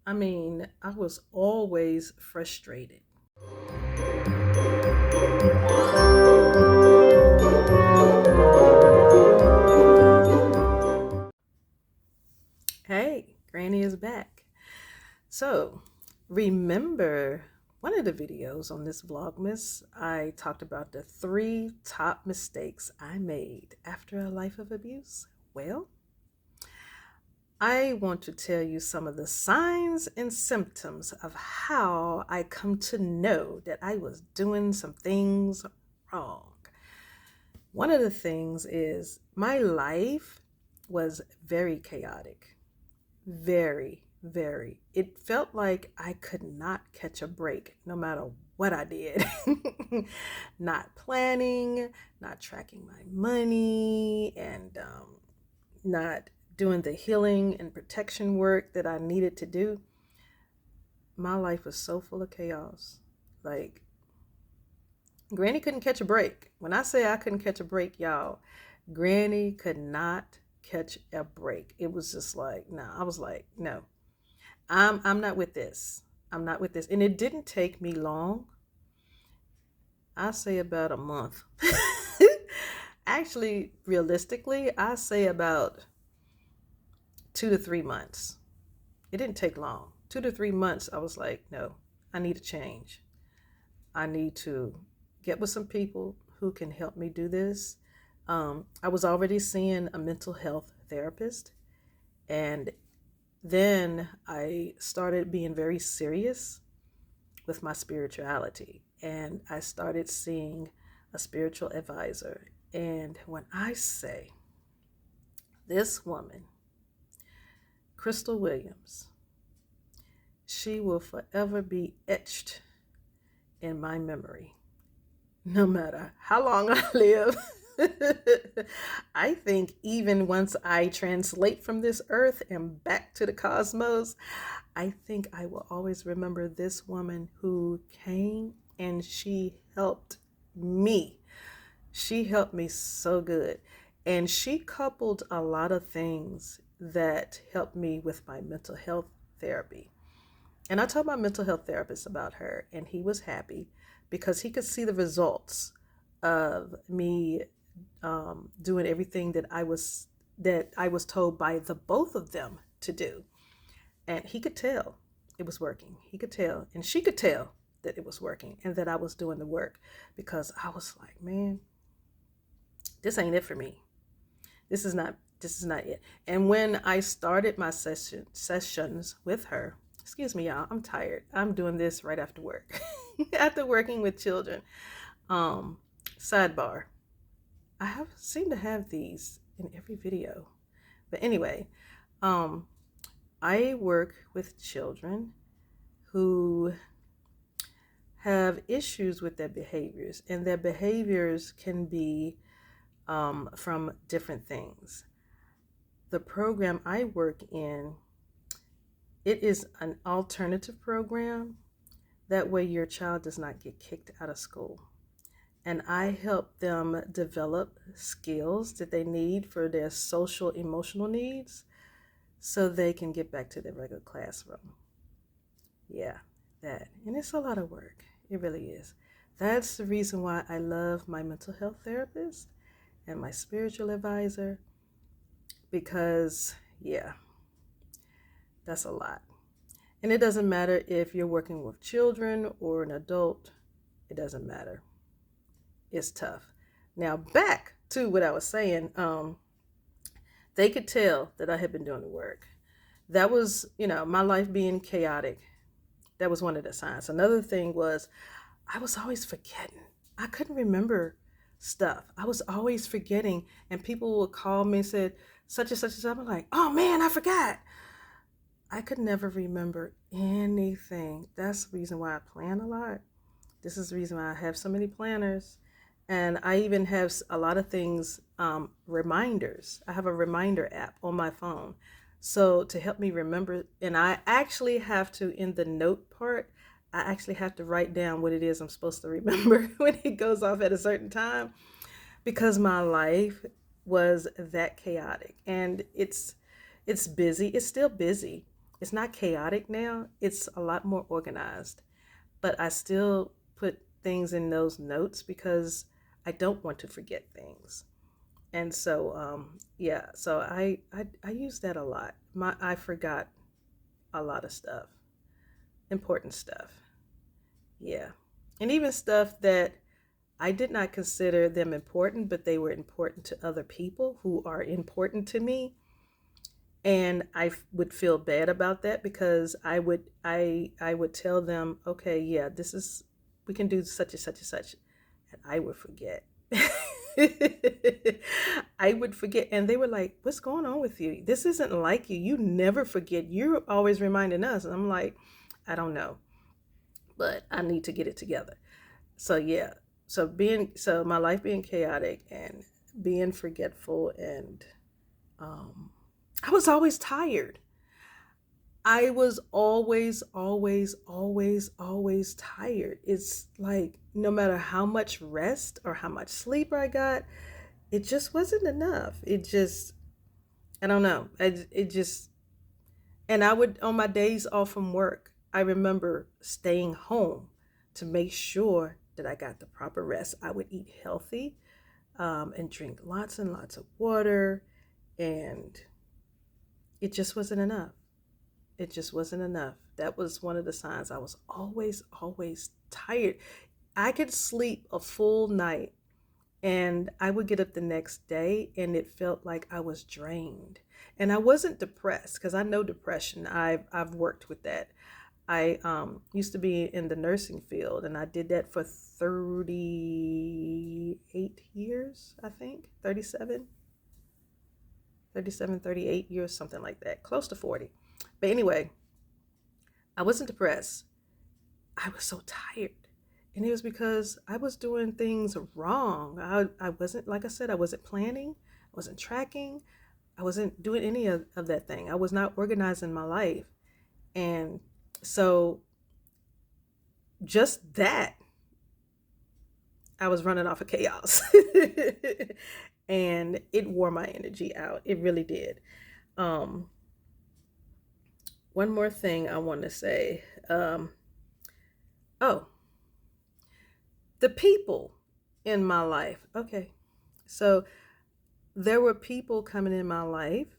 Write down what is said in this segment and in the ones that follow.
I mean, I was always frustrated. Hey, Granny is back. So, remember one of the videos on this Vlogmas, I talked about the 3 top mistakes I made after a life of abuse? Well, I want to tell you some of the signs and symptoms of how I come to know that I was doing some things wrong. One of the things is my life was very chaotic. Very, very. It felt like I could not catch a break no matter what I did. Not planning, not tracking my money, and not doing the healing and protection work that I needed to do. My life was so full of chaos. Like, Granny couldn't catch a break. When I say I couldn't catch a break, y'all, Granny could not catch a break. It was just like, no, I was like, no, I'm not with this. I'm not with this. And it didn't take me long. I say about a month. Actually, realistically, I say about 2 to 3 months. It didn't take long. 2 to 3 months, I was like, no, I need a change. I need to get with some people who can help me do this. I was already seeing a mental health therapist, and then I started being very serious with my spirituality, and I started seeing a spiritual advisor. And when I say this woman, Crystal Williams, she will forever be etched in my memory, no matter how long I live. I think even once I translate from this earth and back to the cosmos, I think I will always remember this woman who came and she helped me. She helped me so good. And she coupled a lot of things that helped me with my mental health therapy. And I told my mental health therapist about her, and he was happy because he could see the results of me doing everything that I was told by the both of them to do. And he could tell it was working. He could tell, and she could tell that it was working and that I was doing the work, because I was like, man, this ain't it for me. This is not it. And when I started my sessions with her, excuse me, y'all, I'm tired. I'm doing this right after work. After working with children. Um, Sidebar. I have seem to have these in every video. But anyway, um, I work with children who have issues with their behaviors, and their behaviors can be from different things. The program I work in, it is an alternative program. That way your child does not get kicked out of school. And I help them develop skills that they need for their social emotional needs so they can get back to their regular classroom. Yeah, that. And it's a lot of work. It really is. That's the reason why I love my mental health therapist and my spiritual advisor, because, yeah, that's a lot. And it doesn't matter if you're working with children or an adult, it doesn't matter. It's tough. Now, back to what I was saying, they could tell that I had been doing the work. That was, my life being chaotic. That was one of the signs. Another thing was I was always forgetting. I couldn't remember stuff. I was always forgetting, and people would call me and said such and such and such. I'm like, oh man, I forgot. I could never remember anything. That's the reason why I plan a lot. This is the reason why I have so many planners. And I even have a lot of things, reminders. I have a reminder app on my phone. So to help me remember, and I actually have to, in the note part, I actually have to write down what it is I'm supposed to remember when it goes off at a certain time, because my life was that chaotic. And it's busy. It's still busy. it's not chaotic now. It's a lot more organized, but I still put things in those notes because I don't want to forget things. And so, yeah, so I use that a lot. I forgot a lot of stuff, important stuff. Yeah. And even stuff that I did not consider them important, but they were important to other people who are important to me. And would feel bad about that because I would tell them, okay, yeah, this is, we can do such and such and such, and I would forget. I would forget, and they were like, "What's going on with you? This isn't like you. You never forget. You're always reminding us." And I'm like, "I don't know, but I need to get it together." So yeah, so my life being chaotic and being forgetful, and um, I was always tired. I was always tired. It's like no matter how much rest or how much sleep I got, it just wasn't enough. I don't know. It just, and I would, on my days off from work, I remember staying home to make sure that I got the proper rest. I would eat healthy, and drink lots and lots of water, and it just wasn't enough. It just wasn't enough. That was one of the signs. I was always tired. I could sleep a full night and I would get up the next day and it felt like I was drained. And I wasn't depressed because I know depression. I've worked with that. I used to be in the nursing field and I did that for 38 years, I think, 38 years, something like that, close to 40. But anyway, I wasn't depressed. I was so tired. And it was because I was doing things wrong. I wasn't, like I said, I wasn't planning, I wasn't tracking, I wasn't doing any of that thing. I was not organizing my life. And so just that, I was running off of chaos. And it wore my energy out. It really did. Um, One more thing I want to say. Oh, the people in my life. Okay. So there were people coming in my life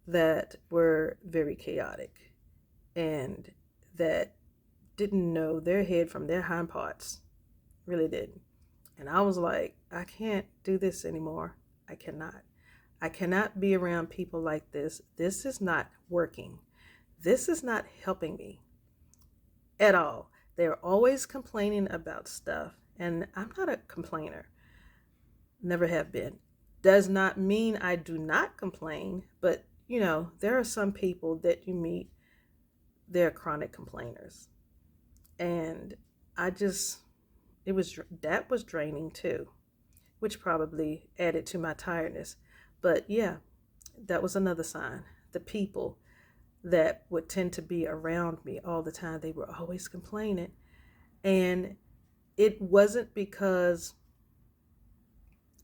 that were very chaotic and that didn't know their head from their hind parts. Really didn't. And I was like, I can't do this anymore. I cannot. I cannot be around people like this. This is not working. This is not helping me at all. They're always complaining about stuff. And I'm not a complainer. Never have been. Does not mean I do not complain, but there are some people that you meet, they're chronic complainers. And I just, that was draining too, which probably added to my tiredness. But yeah, that was another sign. The people that would tend to be around me all the time, they were always complaining. And it wasn't because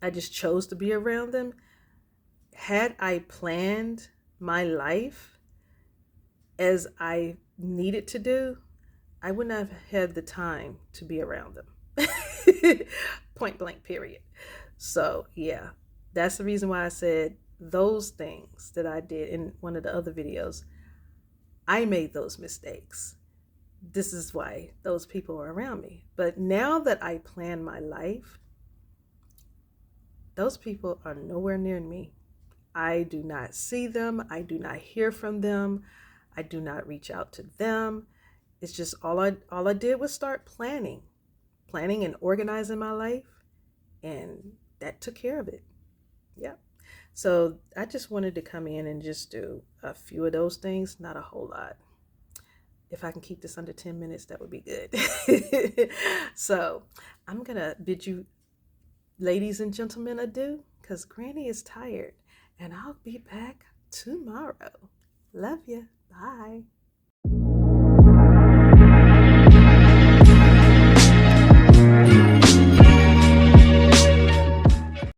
I just chose to be around them. Had I planned my life as I needed to do, I wouldn't have had the time to be around them. Point blank, period. So, yeah, that's the reason why I said those things that I did in one of the other videos. I made those mistakes. This is why those people are around me. But now that I plan my life, those people are nowhere near me. I do not see them. I do not hear from them. I do not reach out to them. It's just all I did was start planning and organizing my life, and that took care of it. Yep. So I just wanted to come in and just do a few of those things, not a whole lot. If I can keep this under 10 minutes, that would be good. So I'm going to bid you, ladies and gentlemen, adieu, because Granny is tired, and I'll be back tomorrow. Love you. Bye.